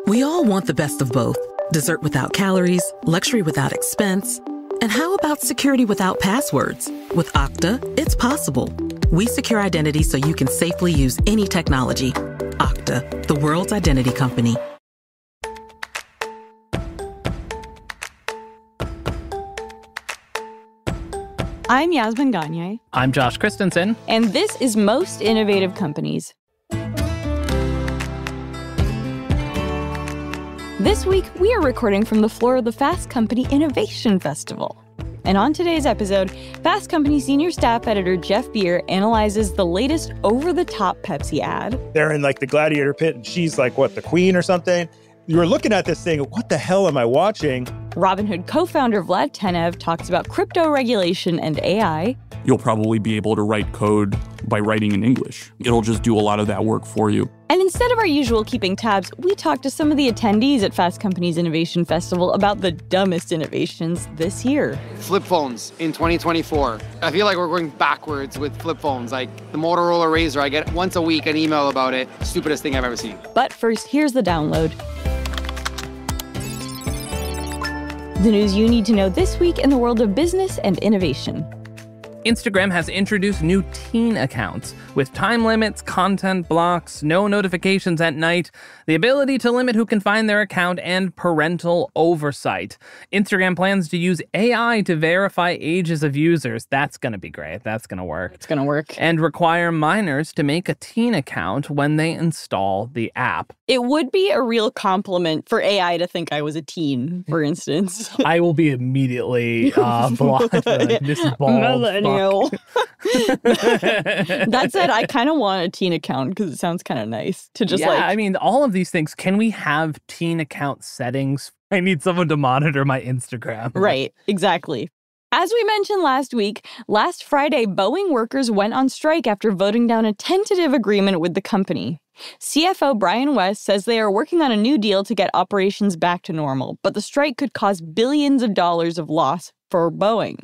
We all want the best of both. Dessert without calories, luxury without expense. And how about security without passwords? With Okta, it's possible. We secure identity so you can safely use any technology. Okta, the world's identity company. I'm Yasmin Gagne. I'm Josh Christensen. And this is Most Innovative Companies. This week, we are recording from the floor of the Fast Company Innovation Festival. And on today's episode, Fast Company senior staff editor Jeff Beer analyzes the latest over-the-top Pepsi ad. They're in like the gladiator pit, and she's like, what, the queen or something? You're looking at this thing, what the hell am I watching? Robinhood co-founder Vlad Tenev talks about crypto regulation and AI. You'll probably be able to write code by writing in English. It'll just do a lot of that work for you. And instead of our usual keeping tabs, we talked to some of the attendees at Fast Company's Innovation Festival about the dumbest innovations this year. Flip phones in 2024. I feel like we're going backwards with flip phones. Like the Motorola Razr, I get once a week an email about it. Stupidest thing I've ever seen. But first, here's the download. The news you need to know this week in the world of business and innovation. Instagram has introduced new teen accounts with time limits, content blocks, no notifications at night, the ability to limit who can find their account, and parental oversight. Instagram plans to use AI to verify ages of users. That's going to be great. That's going to work. It's going to work. And require minors to make a teen account when they install the app. It would be a real compliment for AI to think I was a teen, for instance. I will be immediately blocked. Like, this is bald. Millennial. That said, I kind of want a teen account because it sounds kind of nice to just I mean, all of these things. Can we have teen account settings? I need someone to monitor my Instagram. Right, exactly. As we mentioned last week, last Friday, Boeing workers went on strike after voting down a tentative agreement with the company. CFO Brian West says they are working on a new deal to get operations back to normal, but the strike could cause billions of dollars of loss for Boeing.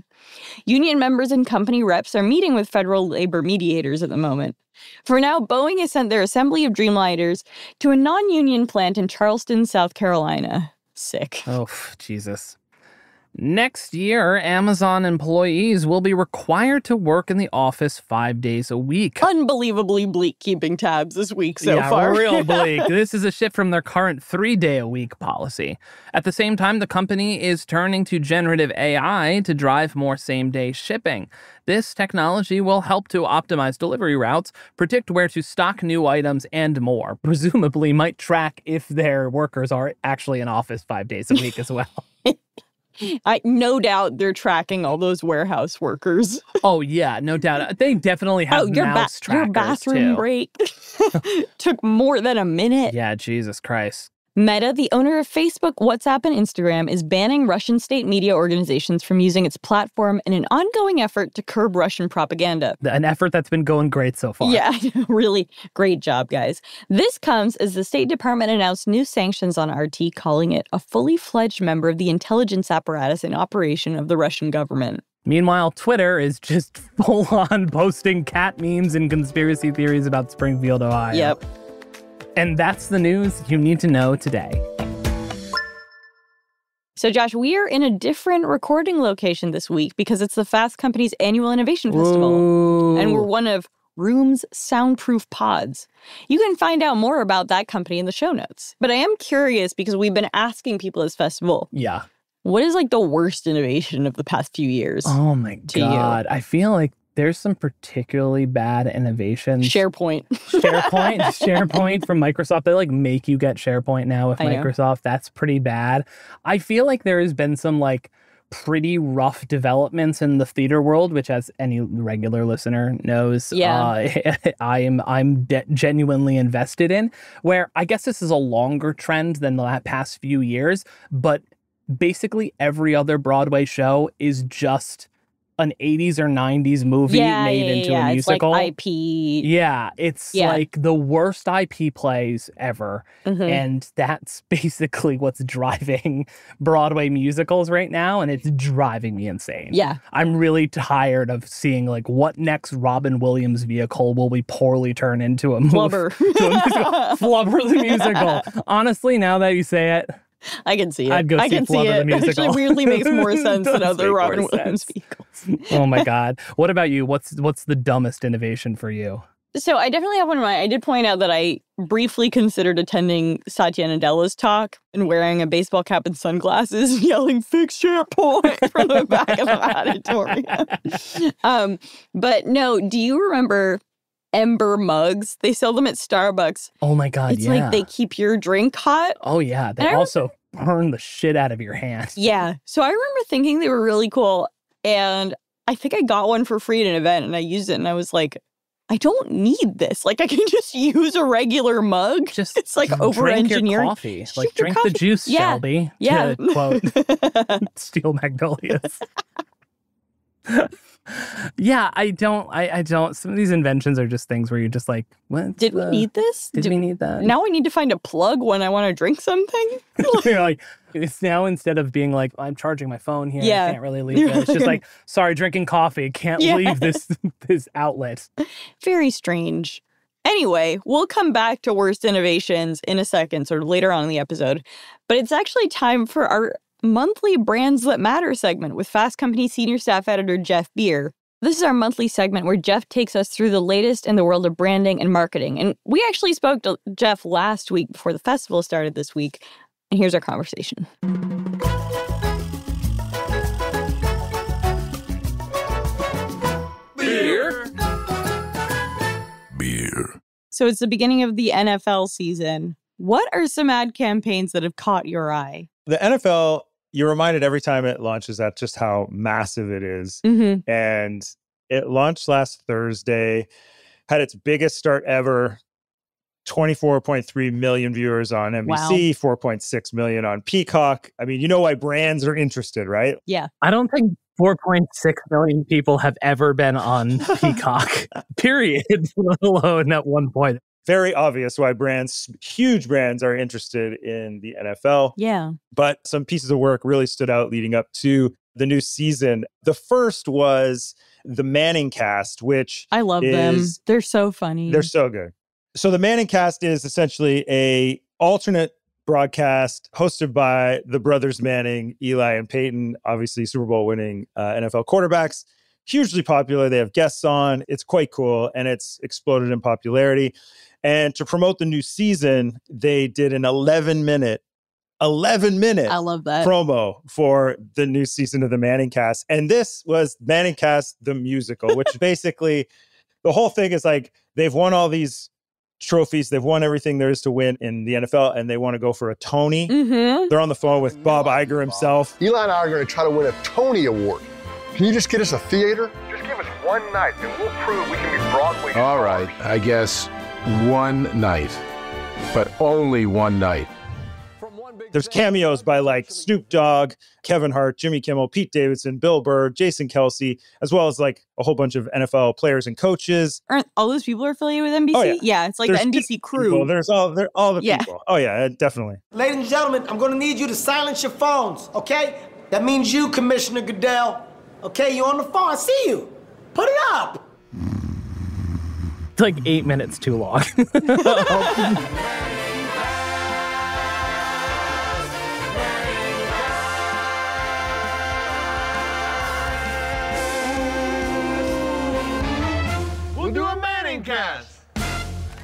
Union members and company reps are meeting with federal labor mediators at the moment. For now, Boeing has sent their assembly of Dreamliners to a non-union plant in Charleston, South Carolina. Sick. Oh, Jesus. Next year, Amazon employees will be required to work in the office 5 days a week. Unbelievably bleak keeping tabs this week so far. Real bleak. This is a shift from their current 3-day-a-week policy. At the same time, the company is turning to generative AI to drive more same-day shipping. This technology will help to optimize delivery routes, predict where to stock new items, and more. Presumably might track if their workers are actually in office 5 days a week as well. No doubt they're tracking all those warehouse workers. Oh, yeah, no doubt. They definitely have mouse trackers, your bathroom too. break took more than a minute. Yeah, Jesus Christ. Meta, the owner of Facebook, WhatsApp, and Instagram, is banning Russian state media organizations from using its platform in an ongoing effort to curb Russian propaganda. An effort that's been going great so far. Yeah, really great job, guys. This comes as the State Department announced new sanctions on RT, calling it a fully fledged member of the intelligence apparatus in operation of the Russian government. Meanwhile, Twitter is just full-on posting cat memes and conspiracy theories about Springfield, Ohio. Yep. And that's the news you need to know today. So, Josh, we are in a different recording location this week because it's the Fast Company's annual Innovation Festival. Ooh. And we're one of Room's soundproof pods. You can find out more about that company in the show notes. But I am curious because we've been asking people at this festival. Yeah. What is like the worst innovation of the past few years? Oh, my God. I feel like there's some particularly bad innovations. SharePoint from Microsoft. They like make you get SharePoint now with Microsoft. That's pretty bad. I feel like there has been some like pretty rough developments in the theater world, which, as any regular listener knows, I'm genuinely invested in, where I guess this is a longer trend than the past few years, but basically every other Broadway show is just an 80s or 90s movie made into a musical. It's like IP. Yeah, it's like the worst IP plays ever. And that's basically what's driving Broadway musicals right now, and it's driving me insane. Yeah. I'm really tired of seeing like what next Robin Williams vehicle will we poorly turn into a movie. Flubber. Flubber the musical. Honestly, now that you say it, I can see it. I'd go see Flubber the musical. Actually weirdly makes more sense than other Robin Williams vehicles. Oh my God. What about you? What's the dumbest innovation for you? So I definitely have one in mind. I did point out that I briefly considered attending Satya Nadella's talk and wearing a baseball cap and sunglasses, yelling, "Fix SharePoint" from the back of the auditorium. But no, do you remember Ember mugs? They sell them at Starbucks. Oh my God, it's like they keep your drink hot. Oh yeah, they also burn the shit out of your hand. Yeah. So I remember thinking they were really cool. And I think I got one for free at an event and I used it and I was like, I don't need this. Like I can just use a regular mug. It's like over-engineering. Drink your coffee. Like drink the juice, Shelby. Yeah. To quote Steel Magnolias. Yeah, I don't. Some of these inventions are just things where you're just like, what? Did we need this? Did we need that? Now I need to find a plug when I want to drink something? You're like, it's now instead of being like, I'm charging my phone here, I can't really leave it. It's just like, sorry, drinking coffee, can't leave this outlet. Very strange. Anyway, we'll come back to worst innovations in a second, sort of later on in the episode. But it's actually time for our monthly Brands That Matter segment with Fast Company senior staff editor Jeff Beer. This is our monthly segment where Jeff takes us through the latest in the world of branding and marketing. And we actually spoke to Jeff last week before the festival started this week. And here's our conversation. Beer. So it's the beginning of the NFL season. What are some ad campaigns that have caught your eye? The NFL, you're reminded every time it launches that just how massive it is. And it launched last Thursday, had its biggest start ever, 24.3 million viewers on NBC, 4.6 million on Peacock. I mean, you know why brands are interested, right? Yeah. I don't think 4.6 million people have ever been on Peacock, period, let alone at one point. Very obvious why huge brands are interested in the NFL. Yeah. But some pieces of work really stood out leading up to the new season. The first was the Manning cast, which I love them. They're so funny. They're so good. So the Manning cast is essentially a alternate broadcast hosted by the brothers Manning, Eli and Peyton, obviously Super Bowl winning NFL quarterbacks. Hugely popular. They have guests on. It's quite cool, and it's exploded in popularity. And to promote the new season, they did an 11-minute I love that promo for the new season of the Manning cast. And this was Manning cast, the musical, which basically the whole thing is like they've won all these trophies. They've won everything there is to win in the NFL, and they want to go for a Tony. They're on the phone with Bob Iger himself. Eli and I are going to try to win a Tony Award. Can you just get us a theater? Just give us one night, and we'll prove we can be Broadway. All right, I guess one night, but only one night. There's cameos by like Snoop Dogg, Kevin Hart, Jimmy Kimmel, Pete Davidson, Bill Burr, Jason Kelsey, as well as like a whole bunch of NFL players and coaches. Aren't all those people are affiliated with NBC? Oh, yeah. It's like the NBC crew. People. They're all the people. Oh, yeah, definitely. Ladies and gentlemen, I'm going to need you to silence your phones, okay? That means you, Commissioner Goodell. Okay, you're on the phone. I see you. Put it up. It's like 8 minutes too long. We'll do a Manning cast.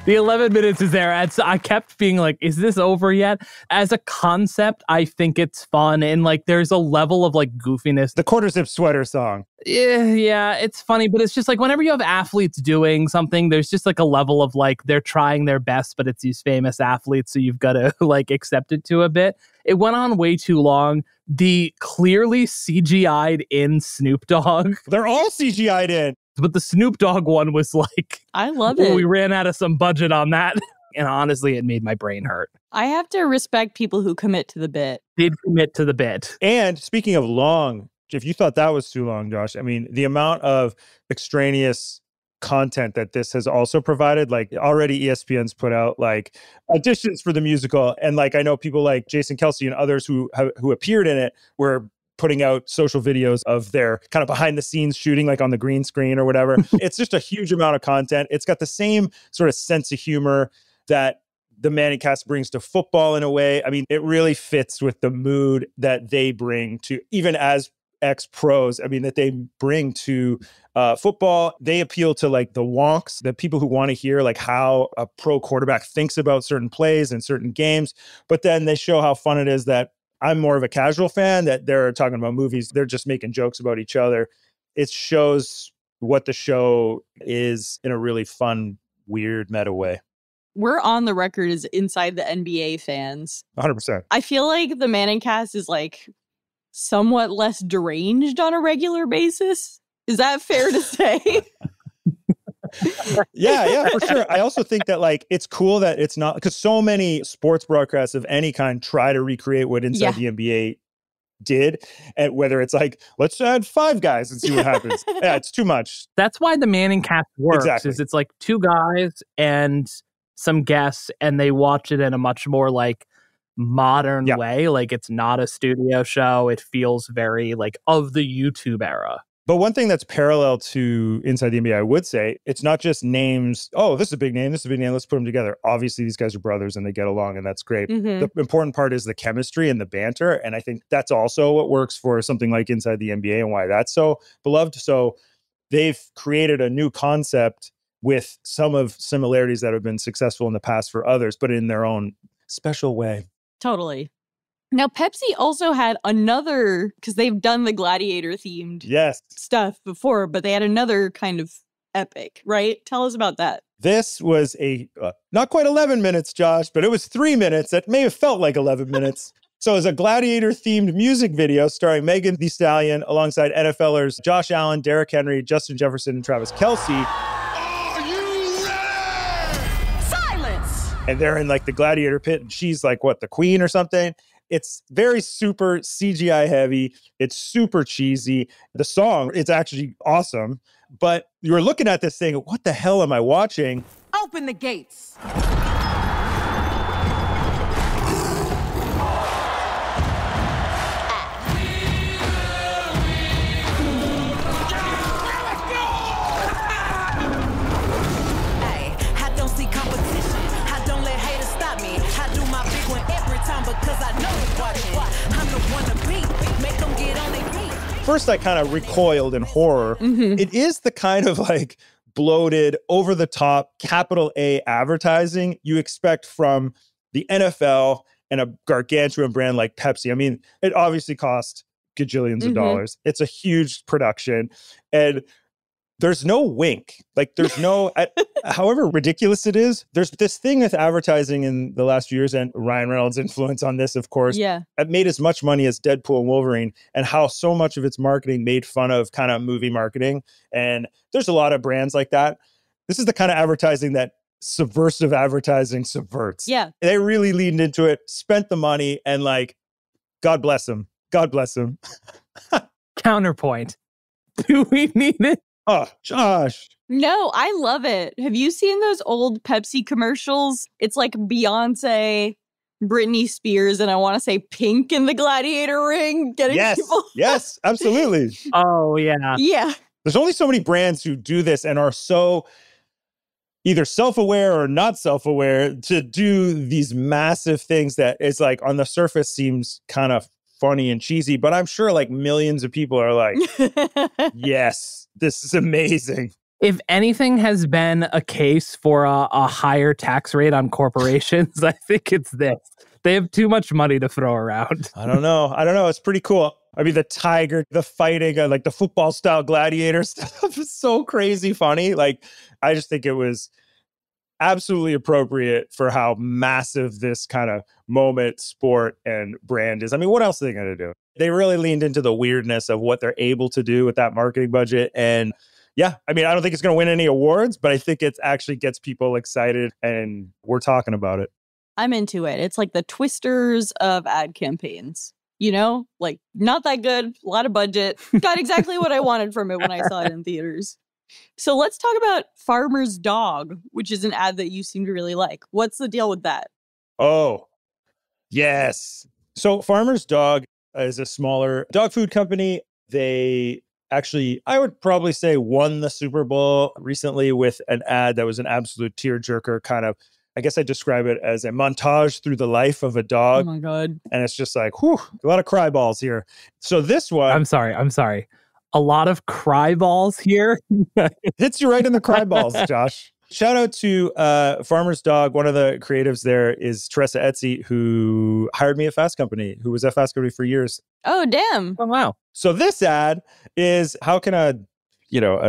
The 11 minutes is there. And so I kept being like, is this over yet? As a concept, I think it's fun. And like, there's a level of like goofiness. The quarter zip sweater song. Yeah, it's funny, but it's just like whenever you have athletes doing something, there's just like a level of like, they're trying their best, but it's these famous athletes. So you've got to like accept it to a bit. It went on way too long. The clearly CGI'd in Snoop Dogg. They're all CGI'd in. But the Snoop Dogg one was like, I love it. We ran out of some budget on that. And honestly, it made my brain hurt. I have to respect people who commit to the bit. Did commit to the bit. And speaking of long If you thought that was too long, Josh, I mean, the amount of extraneous content that this has also provided, like already ESPN's put out like auditions for the musical. And like, I know people like Jason Kelsey and others who appeared in it were putting out social videos of their kind of behind the scenes shooting, like on the green screen or whatever. It's just a huge amount of content. It's got the same sort of sense of humor that the Manning cast brings to football in a way. I mean, it really fits with the mood that they bring to, even as ex-pros, I mean, that they bring to football. They appeal to like the wonks, the people who want to hear like how a pro quarterback thinks about certain plays and certain games. But then they show how fun it is that I'm more of a casual fan, that they're talking about movies. They're just making jokes about each other. It shows what the show is in a really fun, weird, meta way. We're on the record as inside the NBA fans. 100%. I feel like the Manning cast is like somewhat less deranged on a regular basis. Is that fair to say? Yeah, for sure. I also think that like it's cool that it's not, because so many sports broadcasts of any kind try to recreate what Inside the NBA did, and whether it's like, let's add 5 guys and see what happens. Yeah, it's too much. That's why the Manning cast works. Exactly. Is it's like 2 guys and some guests, and they watch it in a much more like modern way. Like it's not a studio show. It feels very like of the YouTube era. But one thing that's parallel to Inside the NBA, I would say, it's not just names. Oh, this is a big name. This is a big name. Let's put them together. Obviously, these guys are brothers and they get along, and that's great. The important part is the chemistry and the banter. And I think that's also what works for something like Inside the NBA and why that's so beloved. So they've created a new concept with some of similarities that have been successful in the past for others, but in their own special way. Totally. Now, Pepsi also had another, because they've done the gladiator-themed stuff before, but they had another kind of epic, right? Tell us about that. This was a, not quite 11 minutes, Josh, but it was 3 minutes. That may have felt like 11 minutes. So it was a gladiator-themed music video starring Megan Thee Stallion alongside NFLers Josh Allen, Derrick Henry, Justin Jefferson, and Travis Kelce. Are you ready? Silence! And they're in like the gladiator pit, and she's like, what, the queen or something? It's very super CGI heavy. It's super cheesy. The song, it's actually awesome. But you're looking at this thing, what the hell am I watching? Open the gates. First, I kind of recoiled in horror. It is the kind of like bloated, over-the-top, capital A advertising you expect from the NFL and a gargantuan brand like Pepsi. I mean, it obviously cost gajillions of dollars. It's a huge production. And there's no wink. Like there's no, however ridiculous it is, there's this thing with advertising in the last few years, and Ryan Reynolds' influence on this, of course, it made as much money as Deadpool and Wolverine, and how so much of its marketing made fun of kind of movie marketing. And there's a lot of brands like that. This is the kind of advertising that subversive advertising subverts. Yeah. They really leaned into it, spent the money, and like, God bless them. God bless them. Counterpoint. Do we need it? Oh, Josh. No, I love it. Have you seen those old Pepsi commercials? It's like Beyonce, Britney Spears, and I want to say Pink in the gladiator ring getting people. Yes, absolutely. Oh, yeah. Yeah. There's only so many brands who do this and are so either self-aware or not self-aware to do these massive things that is like on the surface seems kind of funny and cheesy, but I'm sure like millions of people are like, yes, this is amazing. If anything has been a case for a higher tax rate on corporations, I think it's this. They have too much money to throw around. I don't know. It's pretty cool. I mean, the tiger, the fighting, like the football style gladiator stuff is so crazy funny. Like, I just think it was absolutely appropriate for how massive this kind of moment, sport, and brand is. I mean, what else are they going to do? They really leaned into the weirdness of what they're able to do with that marketing budget. And yeah, I mean, I don't think it's going to win any awards, but I think it actually gets people excited, and we're talking about it. I'm into it. It's like the Twisters of ad campaigns. You know, like not that good, a lot of budget. Got exactly what I wanted from it when I saw it in theaters. So let's talk about Farmer's Dog, which is an ad that you seem to really like. What's the deal with that? Oh, yes. So Farmer's Dog is a smaller dog food company. They actually, I would probably say, won the Super Bowl recently with an ad that was an absolute tearjerker, kind of. I guess I describe it as a montage through the life of a dog. Oh my God. And it's just like, whew, a lot of cry balls here. So this one. I'm sorry. A lot of cry balls here. Hits you right in the cry balls, Josh. Shout out to Farmer's Dog. One of the creatives there is Teresa Etsy, who hired me at Fast Company, who was at Fast Company for years. Oh, damn. Oh, wow. So this ad is how can a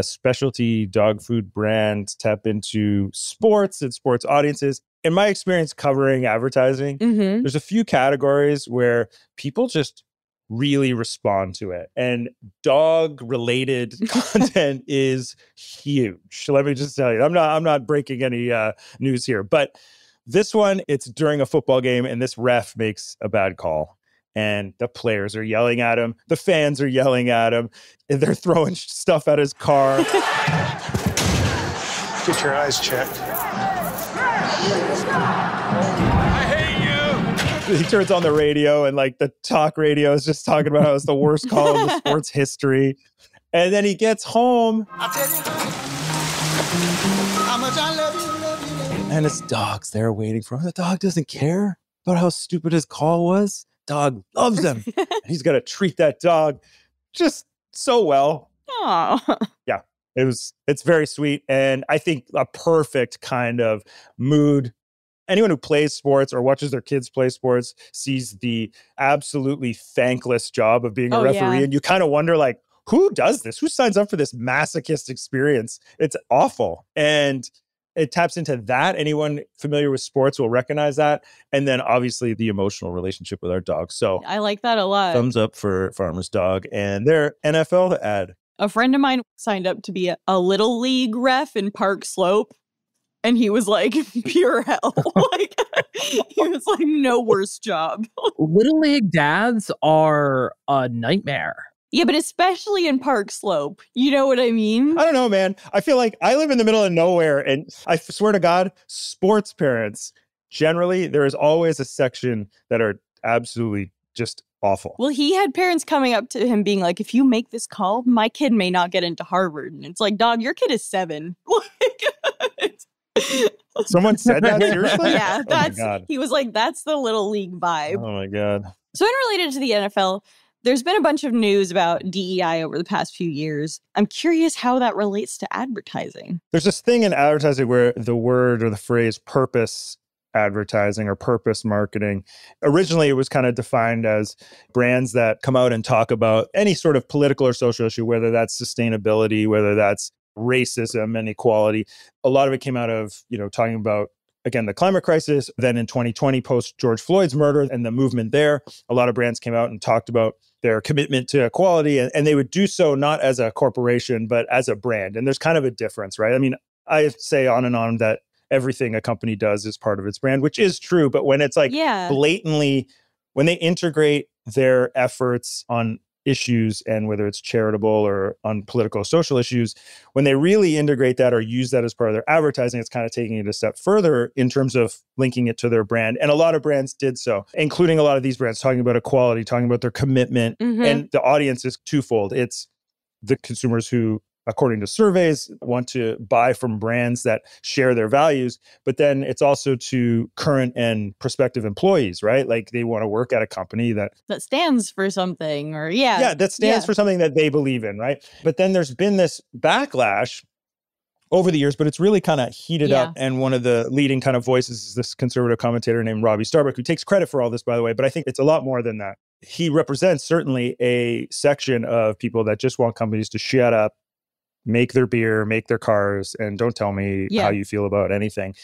specialty dog food brand tap into sports and sports audiences. In my experience covering advertising, there's a few categories where people just really respond to it. And dog-related content is huge. Let me just tell you, I'm not breaking any news here, but this one, it's during a football game, and this ref makes a bad call. And the players are yelling at him. The fans are yelling at him. And they're throwing stuff at his car. Get your eyes checked. I hate you. He turns on the radio, and like the talk radio is just talking about how it's the worst call in the sports history. And then he gets home. I'll tell you how much I love you. And his dog's there waiting for him. The dog doesn't care about how stupid his call was. Dog loves him. He's got to treat that dog just so well. Oh. Yeah, it's very sweet. And I think a perfect kind of mood. Anyone who plays sports or watches their kids play sports sees the absolutely thankless job of being a referee. Yeah. And you kind of wonder, like, who does this? Who signs up for this masochist experience? It's awful. And it taps into that. Anyone familiar with sports will recognize that. And then obviously the emotional relationship with our dog. So I like that a lot. Thumbs up for Farmer's Dog and their NFL ad. A friend of mine signed up to be a little league ref in Park Slope. And he was like, pure hell. Like, he was like, no worse job. Little league dads are a nightmare. Yeah, but especially in Park Slope. You know what I mean? I don't know, man. I feel like I live in the middle of nowhere. And I swear to God, sports parents, generally, there is always a section that are absolutely just awful. Well, he had parents coming up to him being like, if you make this call, my kid may not get into Harvard. And it's like, dog, your kid is 7. Someone said that? Seriously? Yeah, that's. Oh my God. He was like, that's the little league vibe. Oh my God. So unrelated to the NFL, there's been a bunch of news about DEI over the past few years. I'm curious how that relates to advertising. There's this thing in advertising where the word or the phrase purpose advertising or purpose marketing, originally it was kind of defined as brands that come out and talk about any sort of political or social issue, whether that's sustainability, whether that's racism and equality. A lot of it came out of, talking about, again, the climate crisis. Then in 2020, post George Floyd's murder and the movement there, a lot of brands came out and talked about their commitment to equality. And they would do so not as a corporation, but as a brand. And there's kind of a difference, right? I mean, I say on and on that everything a company does is part of its brand, which is true. But when it's like blatantly, when they integrate their efforts on issues, and whether it's charitable or on political social issues, when they really integrate that or use that as part of their advertising, it's kind of taking it a step further in terms of linking it to their brand. And a lot of brands did so, including a lot of these brands talking about equality, talking about their commitment. And the audience is twofold. It's the consumers who, according to surveys, want to buy from brands that share their values. But then it's also to current and prospective employees, right? Like they want to work at a company that stands for something or that stands for something that they believe in, right? But then there's been this backlash over the years, but it's really kind of heated up. And one of the leading kind of voices is this conservative commentator named Robbie Starbuck, who takes credit for all this, by the way. But I think it's a lot more than that. He represents certainly a section of people that just want companies to shut up, make their beer, make their cars, and don't tell me how you feel about anything.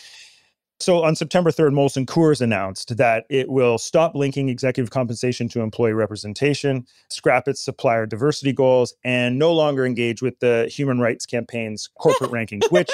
So on September 3rd, Molson Coors announced that it will stop linking executive compensation to employee representation, scrap its supplier diversity goals, and no longer engage with the Human Rights Campaign's corporate rankings, which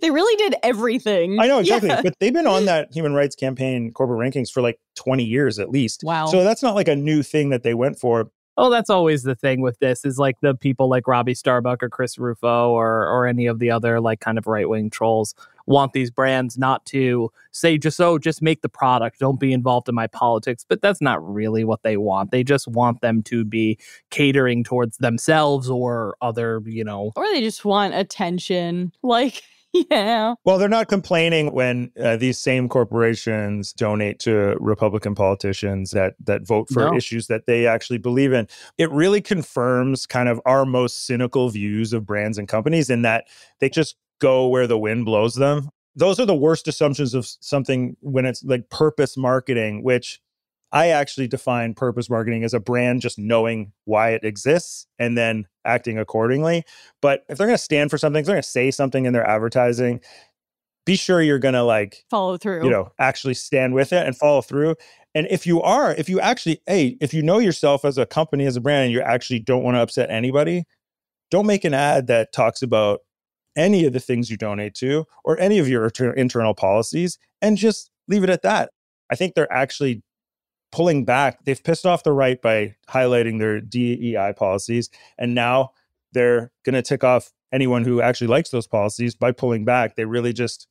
they really did everything. I know, exactly. Yeah. But they've been on that Human Rights Campaign corporate rankings for like 20 years at least. Wow. So that's not like a new thing that they went for. Oh, that's always the thing with this is like the people like Robbie Starbuck or Chris Rufo or any of the other like kind of right-wing trolls want these brands not to say just make the product, don't be involved in my politics. But that's not really what they want. They just want them to be catering towards themselves or other, Or they just want attention. Like, yeah. Well, they're not complaining when these same corporations donate to Republican politicians that vote for issues that they actually believe in. It really confirms kind of our most cynical views of brands and companies in that they just go where the wind blows them. Those are the worst assumptions of something when it's like purpose marketing, which I actually define purpose marketing as a brand just knowing why it exists and then acting accordingly. But if they're going to stand for something, if they're going to say something in their advertising, be sure you're going to like follow through, actually stand with it and follow through. And if you know yourself as a company, as a brand, and you actually don't want to upset anybody, don't make an ad that talks about any of the things you donate to or any of your internal policies and just leave it at that. I think they're actually pulling back. They've pissed off the right by highlighting their DEI policies. And now they're going to tick off anyone who actually likes those policies by pulling back. They really just,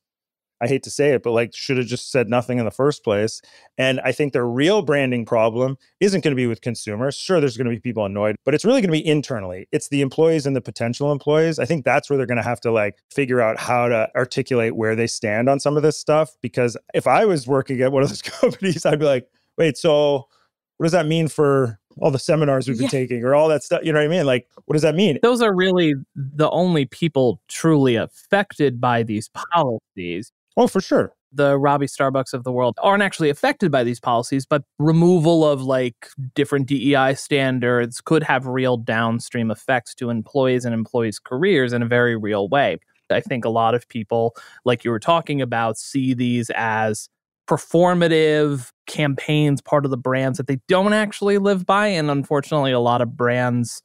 I hate to say it, but like should have just said nothing in the first place. And I think their real branding problem isn't going to be with consumers. Sure, there's going to be people annoyed, but it's really going to be internally. It's the employees and the potential employees. I think that's where they're going to have to like figure out how to articulate where they stand on some of this stuff. Because if I was working at one of those companies, I'd be like, wait, so what does that mean for all the seminars we've been taking or all that stuff? You know what I mean? Like, what does that mean? Those are really the only people truly affected by these policies. Oh, for sure. The Robbie Starbucks of the world aren't actually affected by these policies, but removal of like different DEI standards could have real downstream effects to employees and employees' careers in a very real way. I think a lot of people, like you were talking about, see these as performative campaigns, part of the brands that they don't actually live by. And unfortunately, a lot of brands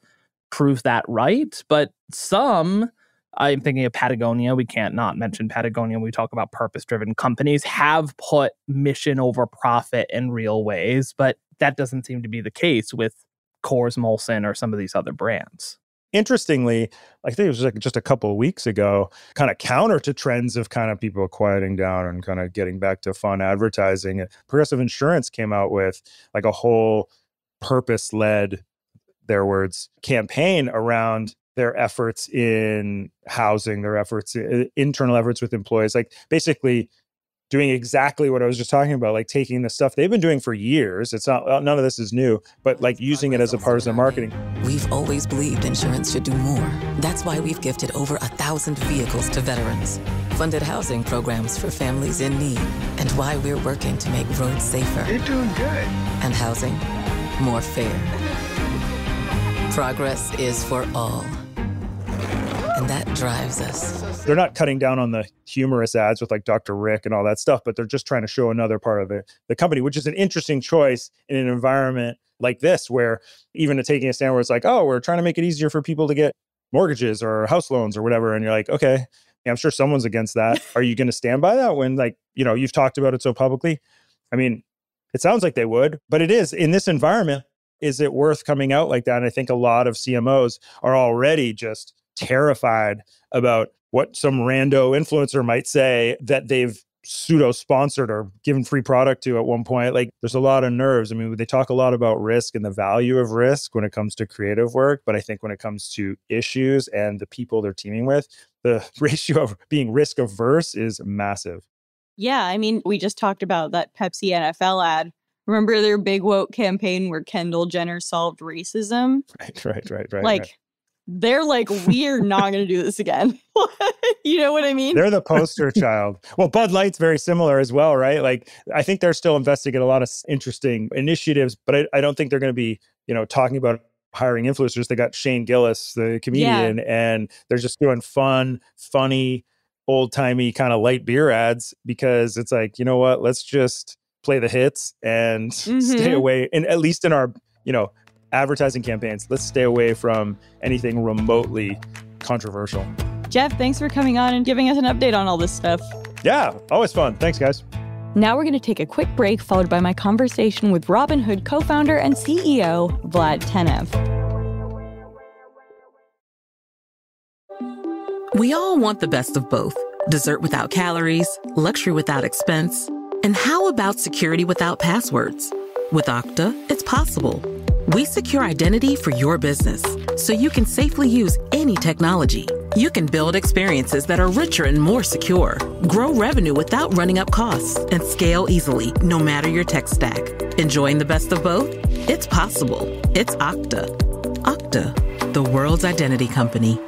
prove that right. But some, I'm thinking of Patagonia. We can't not mention Patagonia when we talk about purpose-driven companies, have put mission over profit in real ways. But that doesn't seem to be the case with Coors, Molson, or some of these other brands. Interestingly, I think it was like just a couple of weeks ago, kind of counter to trends of kind of people quieting down and kind of getting back to fun advertising. Progressive Insurance came out with like a whole purpose-led, their words, campaign around their efforts in housing, their efforts, internal efforts with employees, like basically doing exactly what I was just talking about, like taking the stuff they've been doing for years. It's not, none of this is new, but like using it as a partisan marketing. We've always believed insurance should do more. That's why we've gifted over 1,000 vehicles to veterans, funded housing programs for families in need, and why we're working to make roads safer. You're doing good. And housing more fair. Progress is for all. And that drives us. They're not cutting down on the humorous ads with like Dr. Rick and all that stuff, but they're just trying to show another part of the company, which is an interesting choice in an environment like this, where even taking a stand where it's like, oh, we're trying to make it easier for people to get mortgages or house loans or whatever. And you're like, okay, I'm sure someone's against that. Are you going to stand by that when like, you've talked about it so publicly? I mean, it sounds like they would, but it is in this environment. Is it worth coming out like that? And I think a lot of CMOs are already just terrified about what some rando influencer might say that they've pseudo-sponsored or given free product to at one point. Like, there's a lot of nerves. I mean, they talk a lot about risk and the value of risk when it comes to creative work. But I think when it comes to issues and the people they're teaming with, the ratio of being risk averse is massive. Yeah, I mean, we just talked about that Pepsi NFL ad. Remember their big woke campaign where Kendall Jenner solved racism? Right. Like, they're like, we're not going to do this again. You know what I mean? They're the poster child. Well, Bud Light's very similar as well, right? Like, I think they're still investing in a lot of interesting initiatives, but I don't think they're going to be, talking about hiring influencers. They got Shane Gillis, the comedian, and they're just doing fun, funny, old-timey kind of light beer ads because it's like, you know what, let's just play the hits and stay away. And at least in our, advertising campaigns, let's stay away from anything remotely controversial. Jeff, thanks for coming on and giving us an update on all this stuff. Yeah, always fun. Thanks, guys. Now we're going to take a quick break, followed by my conversation with Robinhood co-founder and CEO Vlad Tenev. We all want the best of both. Dessert without calories, luxury without expense, and how about security without passwords? With Okta, it's possible. We secure identity for your business, so you can safely use any technology. You can build experiences that are richer and more secure, grow revenue without running up costs, and scale easily, no matter your tech stack. Enjoying the best of both? It's possible. It's Okta. Okta, the world's identity company.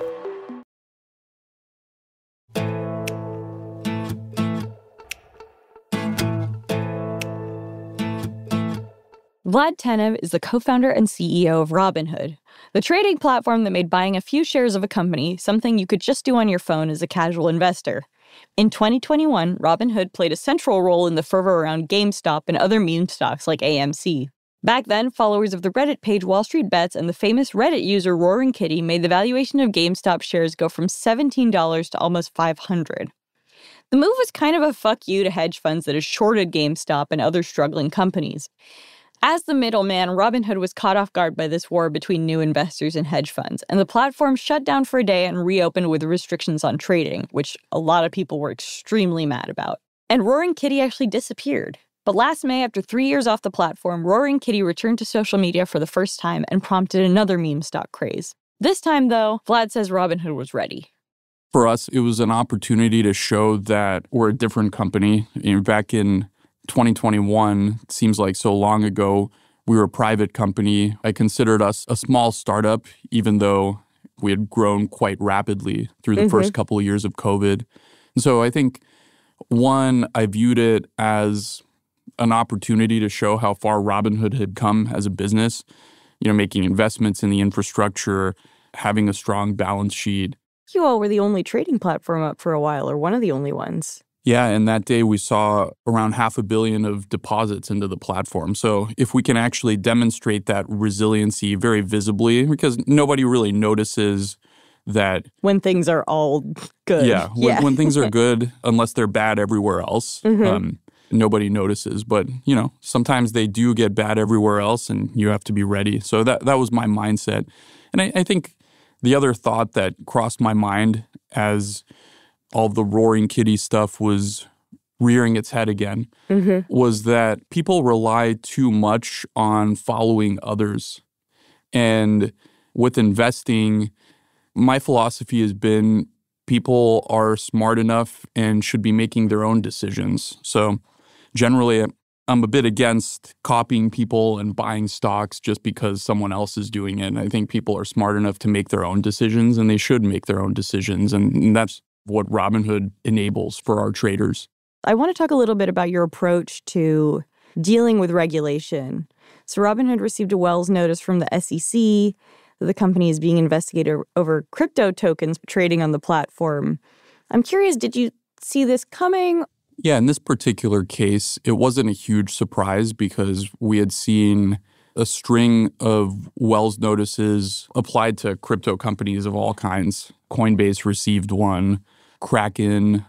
Vlad Tenev is the co-founder and CEO of Robinhood, the trading platform that made buying a few shares of a company something you could just do on your phone as a casual investor. In 2021, Robinhood played a central role in the fervor around GameStop and other meme stocks like AMC. Back then, followers of the Reddit page Wall Street Bets and the famous Reddit user Roaring Kitty made the valuation of GameStop shares go from $17 to almost $500. The move was kind of a fuck you to hedge funds that had shorted GameStop and other struggling companies. As the middleman, Robinhood was caught off guard by this war between new investors and hedge funds, and the platform shut down for a day and reopened with restrictions on trading, which a lot of people were extremely mad about. And Roaring Kitty actually disappeared. But last May, after 3 years off the platform, Roaring Kitty returned to social media for the first time and prompted another meme stock craze. This time, though, Vlad says Robinhood was ready. For us, it was an opportunity to show that we're a different company. Back in 2021, it seems like so long ago, we were a private company. I considered us a small startup, even though we had grown quite rapidly through the first couple of years of COVID. And so I think, one, I viewed it as an opportunity to show how far Robinhood had come as a business, making investments in the infrastructure, having a strong balance sheet. You all were the only trading platform up for a while, or one of the only ones. Yeah, and that day we saw around $500 million of deposits into the platform. So if we can actually demonstrate that resiliency very visibly, because nobody really notices that when things are all good. Yeah, when things are good, unless they're bad everywhere else, nobody notices. But, sometimes they do get bad everywhere else, and you have to be ready. So that was my mindset. And I think the other thought that crossed my mind as all the Roaring Kitty stuff was rearing its head again, was that people rely too much on following others. And with investing, my philosophy has been people are smart enough and should be making their own decisions. So generally, I'm a bit against copying people and buying stocks just because someone else is doing it. And I think people are smart enough to make their own decisions, and they should make their own decisions. And that's what Robinhood enables for our traders. I want to talk a little bit about your approach to dealing with regulation. So Robinhood received a Wells notice from the SEC that the company is being investigated over crypto tokens trading on the platform. I'm curious, did you see this coming? Yeah, in this particular case, it wasn't a huge surprise because we had seen a string of Wells notices applied to crypto companies of all kinds. Coinbase received one, Kraken,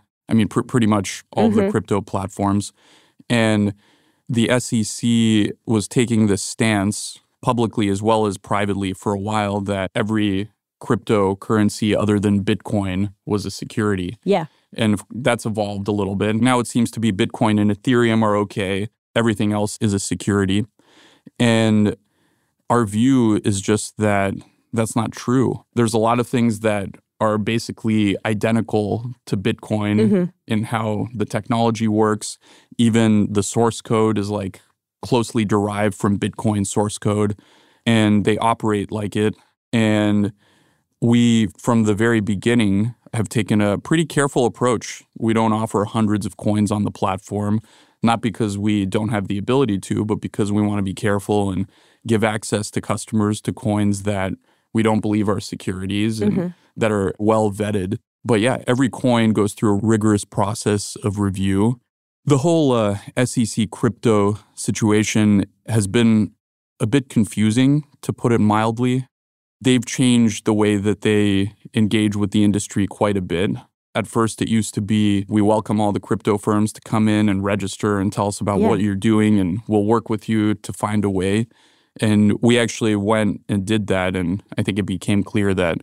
pretty much all of the crypto platforms. And the SEC was taking this stance publicly as well as privately for a while that every cryptocurrency other than Bitcoin was a security. Yeah. And that's evolved a little bit. Now it seems to be Bitcoin and Ethereum are okay. Everything else is a security. And our view is just that that's not true. There's a lot of things that are basically identical to Bitcoin in how the technology works. Even the source code is closely derived from Bitcoin source code, and they operate like it. And we, from the very beginning, have taken a pretty careful approach. We don't offer hundreds of coins on the platform, not because we don't have the ability to, but because we want to be careful and give access to customers to coins that we don't believe are securities and that are well vetted. But yeah, every coin goes through a rigorous process of review. The whole SEC crypto situation has been a bit confusing, to put it mildly. They've changed the way that they engage with the industry quite a bit. At first, it used to be, we welcome all the crypto firms to come in and register and tell us about what you're doing, and we'll work with you to find a way. And we actually went and did that, and I think it became clear that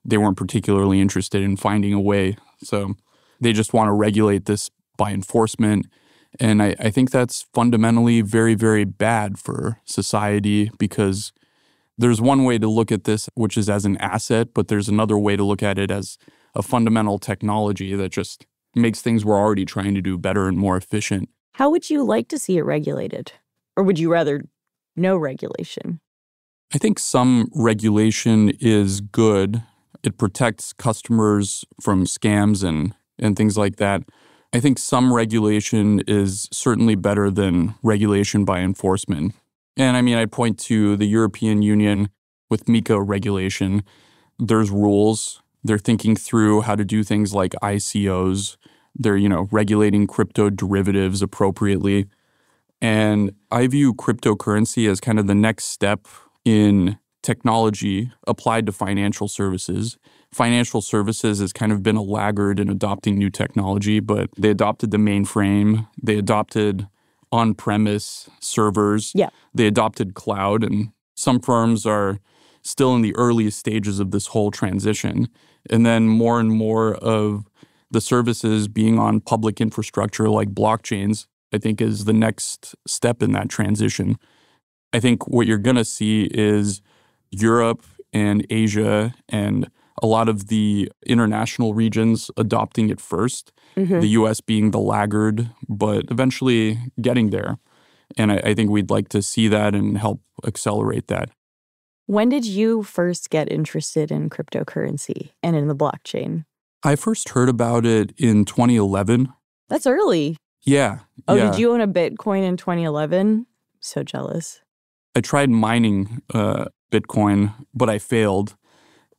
they weren't particularly interested in finding a way. So they just want to regulate this by enforcement. And I think that's fundamentally very, very bad for society, because there's one way to look at this, which is as an asset, but there's another way to look at it as a fundamental technology that just makes things we're already trying to do better and more efficient. How would you like to see it regulated? Or would you rather no regulation? I think some regulation is good. It protects customers from scams and things like that. I think some regulation is certainly better than regulation by enforcement. And I mean, I'd point to the European Union with MiCA regulation. There's rules. They're thinking through how to do things like ICOs. They're, regulating crypto derivatives appropriately. And I view cryptocurrency as kind of the next step in technology applied to financial services. Financial services has kind of been a laggard in adopting new technology, but they adopted the mainframe. They adopted on-premise servers. Yeah. They adopted cloud, and some firms are still in the earliest stages of this whole transition. And then more and more of the services being on public infrastructure like blockchains, I think, is the next step in that transition. I think what you're going to see is Europe and Asia and a lot of the international regions adopting it first, the U.S. being the laggard, but eventually getting there. And I think we'd like to see that and help accelerate that. When did you first get interested in cryptocurrency and in the blockchain? I first heard about it in 2011. That's early. Yeah. Oh, did you own a Bitcoin in 2011? So jealous. I tried mining Bitcoin, but I failed.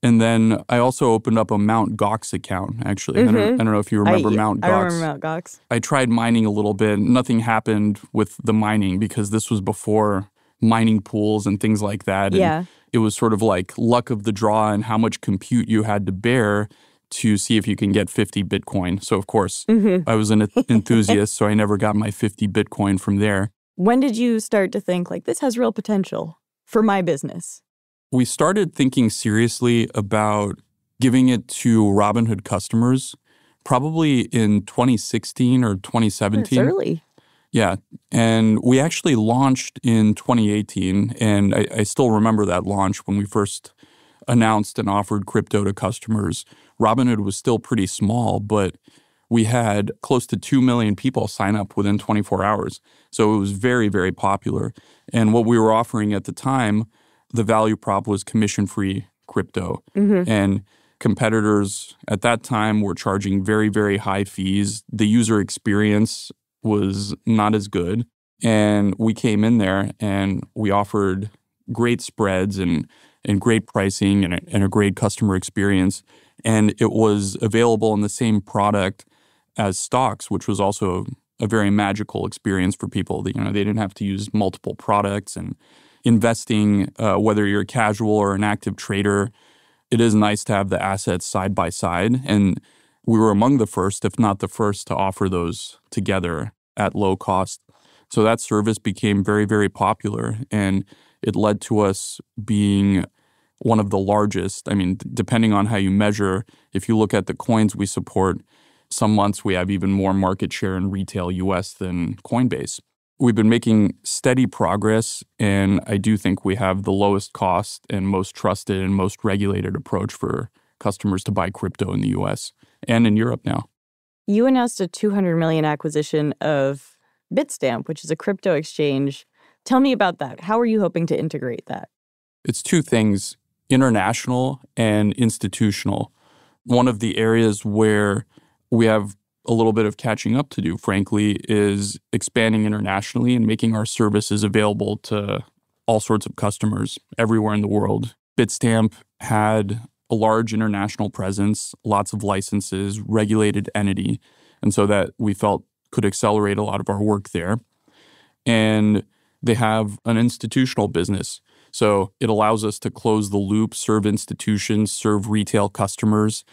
And then I also opened up a Mt. Gox account, actually. I don't know if you remember Mt. Gox. I remember Mt. Gox. I tried mining a little bit. Nothing happened with the mining because this was before mining pools and things like that. And it was sort of like luck of the draw and how much compute you had to bear to see if you can get 50 Bitcoin. So, of course, I was an enthusiast, so I never got my 50 Bitcoin from there. When did you start to think, like, this has real potential for my business? We started thinking seriously about giving it to Robinhood customers probably in 2016 or 2017. That's early. Yeah. And we actually launched in 2018. And I still remember that launch when we first announced and offered crypto to customers. Robinhood was still pretty small, but we had close to 2 million people sign up within 24 hours. So it was very, very popular. And what we were offering at the time, the value prop was commission-free crypto. And competitors at that time were charging very, very high fees. The user experience was not as good. And we came in there and we offered great spreads and great pricing and a great customer experience. And it was available in the same product as stocks, which was also a very magical experience for people. They didn't have to use multiple products. And investing, whether you're a casual or an active trader, it is nice to have the assets side by side. And we were among the first, if not the first, to offer those together at low cost. So that service became very, very popular. And it led to us being one of the largest. I mean, depending on how you measure, if you look at the coins we support, some months we have even more market share in retail US than Coinbase. We've been making steady progress, and I do think we have the lowest cost and most trusted and most regulated approach for customers to buy crypto in the US and in Europe now. You announced a $200 million acquisition of Bitstamp, which is a crypto exchange. Tell me about that. How are you hoping to integrate that? It's two things, international and institutional. One of the areas where we have a little bit of catching up to do, frankly, is expanding internationally and making our services available to all sorts of customers everywhere in the world. Bitstamp had a large international presence, lots of licenses, regulated entity. And so that we felt could accelerate a lot of our work there. And they have an institutional business. So it allows us to close the loop, serve institutions, serve retail customers.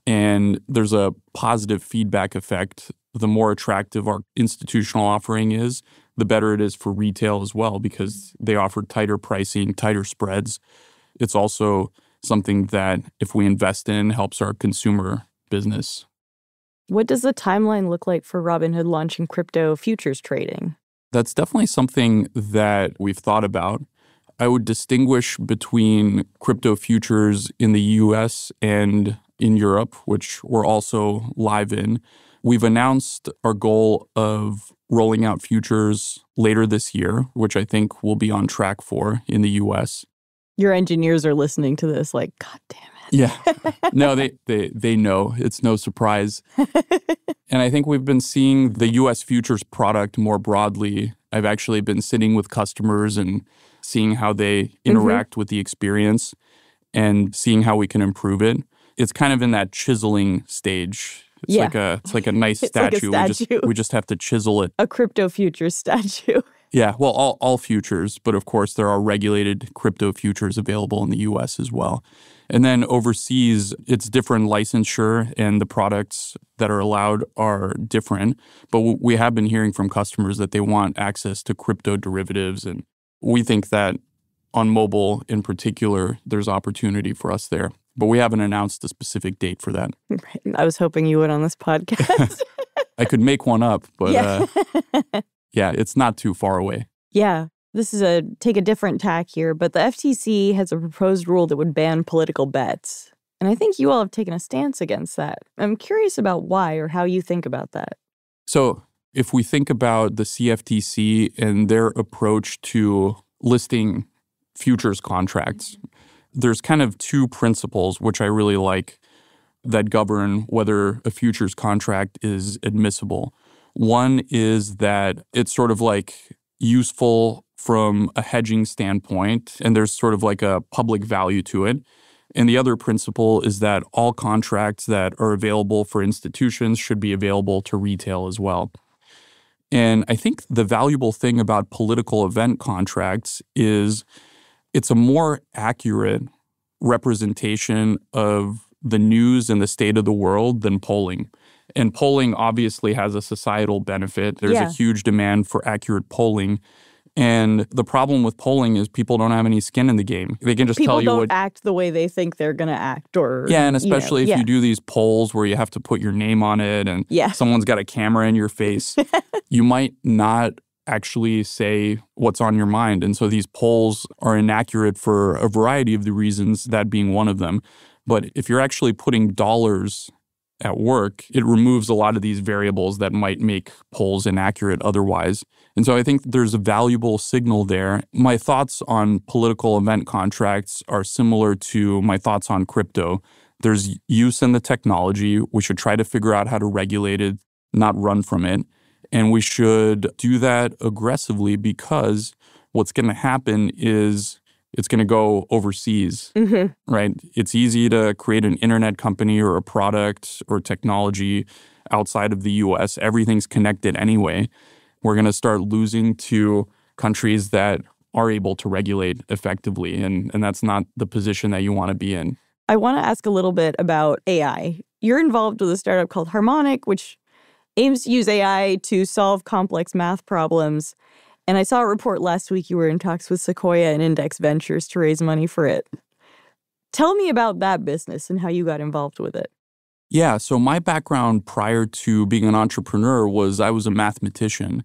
And there's a positive feedback effect. The more attractive our institutional offering is, the better it is for retail as well, because they offer tighter pricing, tighter spreads. It's also something that, if we invest in, helps our consumer business. What does the timeline look like for Robinhood launching crypto futures trading? That's definitely something that we've thought about. I would distinguish between crypto futures in the US and in Europe, which we're also live in. We've announced our goal of rolling out futures later this year, which I think we'll be on track for in the US. Your engineers are listening to this like, God damn it. Yeah. No, they know. It's no surprise. And I think we've been seeing the US futures product more broadly. I've actually been sitting with customers and seeing how they interact with the experience and seeing how we can improve it. It's kind of in that chiseling stage. It's like a nice statue. Like a statue. We just have to chisel it. A crypto futures statue. Yeah, well, all futures, but of course there are regulated crypto futures available in the US as well. And then overseas, it's different licensure and the products that are allowed are different. But we have been hearing from customers that they want access to crypto derivatives. And we think that on mobile in particular, there's opportunity for us there. But we haven't announced a specific date for that. Right. I was hoping you would on this podcast. I could make one up, but yeah, it's not too far away. Yeah. This is take a different tack here, but the FTC has a proposed rule that would ban political bets. And I think you all have taken a stance against that. I'm curious about why or how you think about that. So if we think about the CFTC and their approach to listing futures contracts, there's kind of two principles which I really like that govern whether a futures contract is admissible. One is that it's sort of like useful from a hedging standpoint, and there's sort of like a public value to it. And the other principle is that all contracts that are available for institutions should be available to retail as well. And I think the valuable thing about political event contracts is it's a more accurate representation of the news and the state of the world than polling. And polling obviously has a societal benefit. There's a huge demand for accurate polling. And the problem with polling is people don't have any skin in the game. They can just tell you what... People don't act the way they think they're going to act or... Yeah, and especially if you do these polls where you have to put your name on it and someone's got a camera in your face, you might not actually say what's on your mind. And so these polls are inaccurate for a variety of the reasons, that being one of them. But if you're actually putting dollars at work, it removes a lot of these variables that might make polls inaccurate otherwise. And so I think there's a valuable signal there. My thoughts on political event contracts are similar to my thoughts on crypto. There's use in the technology. We should try to figure out how to regulate it, not run from it. And we should do that aggressively because what's going to happen is it's going to go overseas, right? It's easy to create an internet company or a product or technology outside of the US. Everything's connected anyway. We're going to start losing to countries that are able to regulate effectively, and that's not the position that you want to be in. I want to ask a little bit about AI. You're involved with a startup called Harmonic, which aims to use AI to solve complex math problems. And I saw a report last week you were in talks with Sequoia and Index Ventures to raise money for it. Tell me about that business and how you got involved with it. Yeah, so my background prior to being an entrepreneur was I was a mathematician.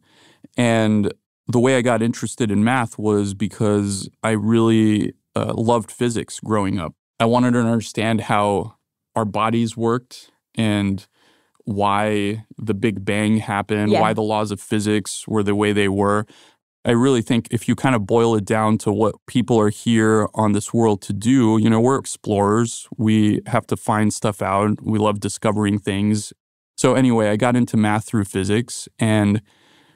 And the way I got interested in math was because I really loved physics growing up. I wanted to understand how our bodies worked and why the Big Bang happened, why the laws of physics were the way they were. I really think if you kind of boil it down to what people are here on this world to do, you know, we're explorers. We have to find stuff out. We love discovering things. So anyway, I got into math through physics. And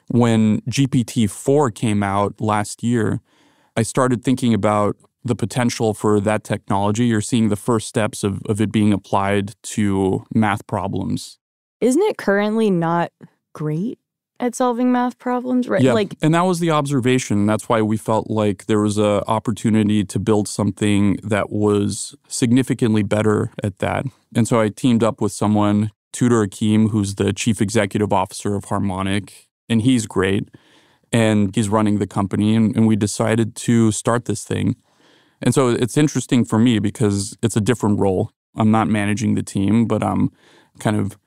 when GPT-4 came out last year, I started thinking about the potential for that technology. You're seeing the first steps of it being applied to math problems. Isn't it currently not great at solving math problems? Right? Yeah, and that was the observation. That's why we felt like there was an opportunity to build something that was significantly better at that. And so I teamed up with someone, Tudor Akeem, who's the chief executive officer of Harmonic, and he's great. And he's running the company, and we decided to start this thing. And so it's interesting for me because it's a different role. I'm not managing the team, but I'm kind of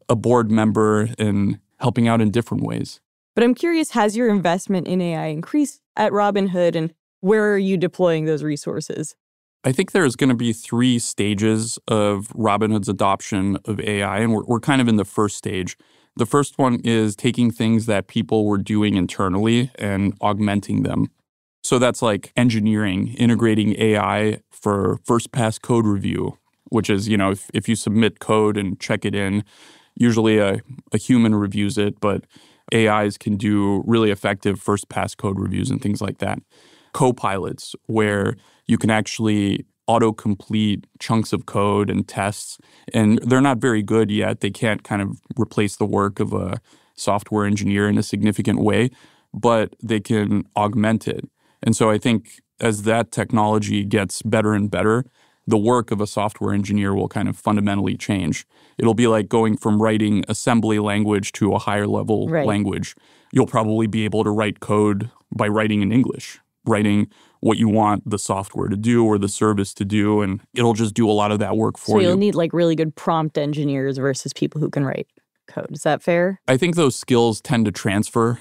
a board member and helping out in different ways. But I'm curious, has your investment in AI increased at Robinhood, and where are you deploying those resources? I think there's going to be 3 stages of Robinhood's adoption of AI, and we're kind of in the first stage. The first one is taking things that people were doing internally and augmenting them. So that's like engineering, integrating AI for first pass code review, which is, if you submit code and check it in, usually a human reviews it, but AIs can do really effective first pass code reviews and things like that. Copilots, where you can actually autocomplete chunks of code and tests, and they're not very good yet. They can't kind of replace the work of a software engineer in a significant way, but they can augment it. And so I think as that technology gets better and better, the work of a software engineer will kind of fundamentally change. It'll be like going from writing assembly language to a higher level language. You'll probably be able to write code by writing in English, writing what you want the software to do or the service to do, and it'll just do a lot of that work for you. So you'll need like really good prompt engineers versus people who can write code. Is that fair? I think those skills tend to transfer.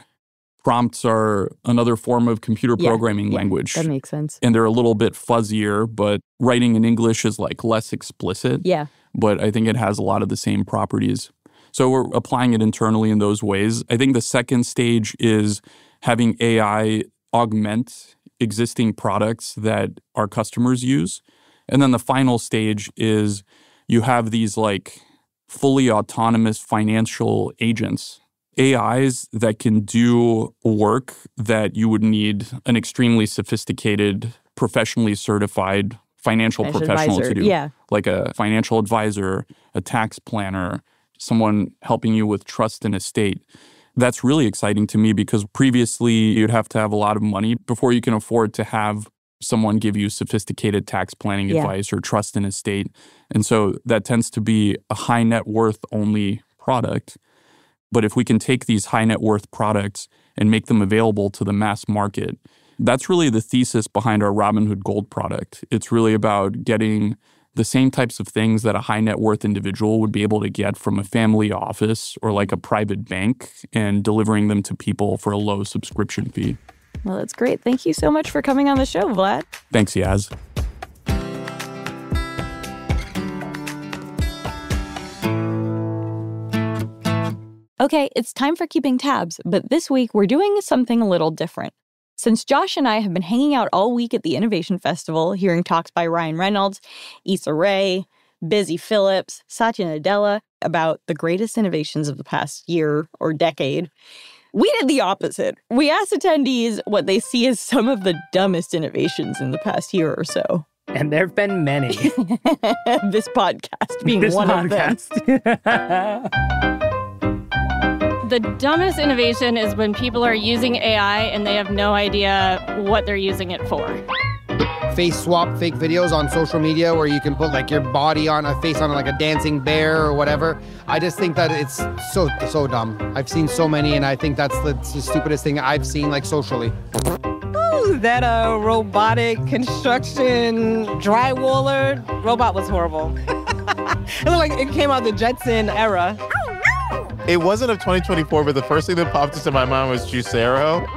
Prompts are another form of computer programming language. That makes sense. And they're a little bit fuzzier, but writing in English is like less explicit. Yeah. But I think it has a lot of the same properties. So we're applying it internally in those ways. I think the second stage is having AI augment existing products that our customers use. And then the final stage is you have these like fully autonomous financial agents, AIs that can do work that you would need an extremely sophisticated, professionally certified financial professional to do. Yeah. Like a financial advisor, a tax planner, someone helping you with trust and estate. That's really exciting to me because previously you'd have to have a lot of money before you can afford to have someone give you sophisticated tax planning advice or trust and estate. And so that tends to be a high net worth only product. But if we can take these high net worth products and make them available to the mass market, that's really the thesis behind our Robinhood Gold product. It's really about getting the same types of things that a high net worth individual would be able to get from a family office or like a private bank and delivering them to people for a low subscription fee. Well, that's great. Thank you so much for coming on the show, Vlad. Thanks, Yaz. Okay, it's time for keeping tabs, but this week we're doing something a little different. Since Josh and I have been hanging out all week at the Innovation Festival, hearing talks by Ryan Reynolds, Issa Rae, Busy Phillips, Satya Nadella about the greatest innovations of the past year or decade, we did the opposite. We asked attendees what they see as some of the dumbest innovations in the past year or so. And there have been many. This podcast being one of them. The dumbest innovation is when people are using AI and they have no idea what they're using it for. Face swap fake videos on social media where you can put like your body on a face on like a dancing bear or whatever. I just think that it's so dumb. I've seen so many and I think that's the stupidest thing I've seen like socially. Ooh, that robotic construction drywaller robot was horrible. It looked like it came out the Jetson era. It wasn't of 2024, but the first thing that popped into my mind was Juicero.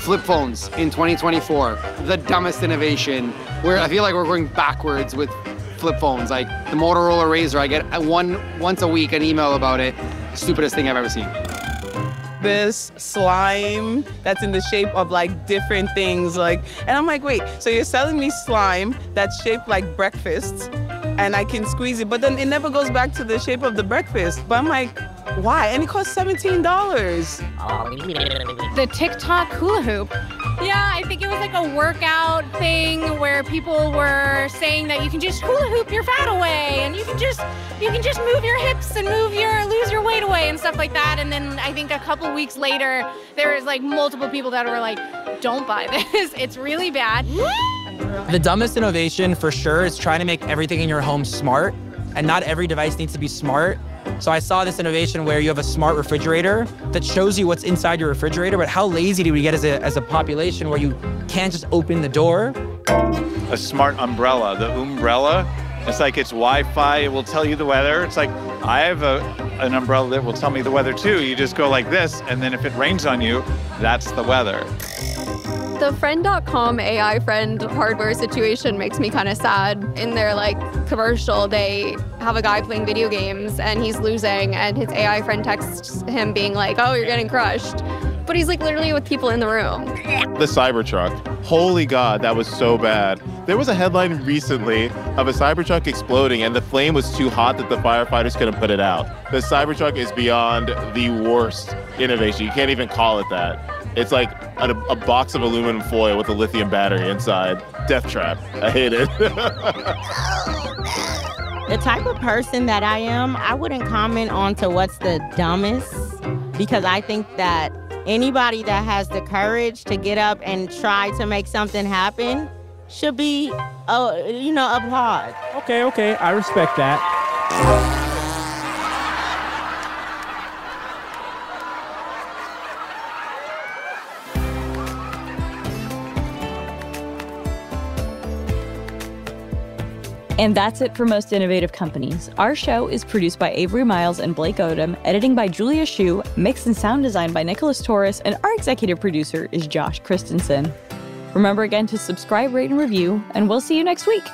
Flip phones in 2024, the dumbest innovation. Where I feel like we're going backwards with flip phones. Like the Motorola Razr, I get once a week an email about it. Stupidest thing I've ever seen. This slime that's in the shape of like different things, and I'm like, wait, so you're selling me slime that's shaped like breakfast and I can squeeze it, but then it never goes back to the shape of the breakfast. But I'm like, why? And it costs $17. The TikTok hula hoop. Yeah, I think it was like a workout thing where people were saying that you can just hula hoop your fat away and you can just move your hips and lose your weight away and stuff like that. And then I think a couple weeks later, there was like multiple people that were like, don't buy this. It's really bad. The dumbest innovation for sure is trying to make everything in your home smart, and not every device needs to be smart. So I saw this innovation where you have a smart refrigerator that shows you what's inside your refrigerator, but how lazy do we get as a population where you can't just open the door? A smart umbrella. The umbrella, it's like it's Wi-Fi, it will tell you the weather. It's like, I have an umbrella that will tell me the weather too. You just go like this, and then if it rains on you, that's the weather. The friend.com AI friend hardware situation makes me kind of sad. In their commercial, they have a guy playing video games and he's losing, and his AI friend texts him being like, oh, you're getting crushed. But he's literally with people in the room. The Cybertruck. Holy God, that was so bad. There was a headline recently of a Cybertruck exploding and the flame was too hot that the firefighters couldn't put it out. The Cybertruck is beyond the worst innovation. You can't even call it that. It's like a box of aluminum foil with a lithium battery inside. Death trap. I hate it. The type of person that I am, I wouldn't comment on to what's the dumbest, because I think that anybody that has the courage to get up and try to make something happen should be, applaud. Okay, I respect that. And that's it for Most Innovative Companies. Our show is produced by Avery Miles and Blake Odom, editing by Julia Shu, mix and sound design by Nicholas Torres, and our executive producer is Josh Christensen. Remember again to subscribe, rate, and review, and we'll see you next week.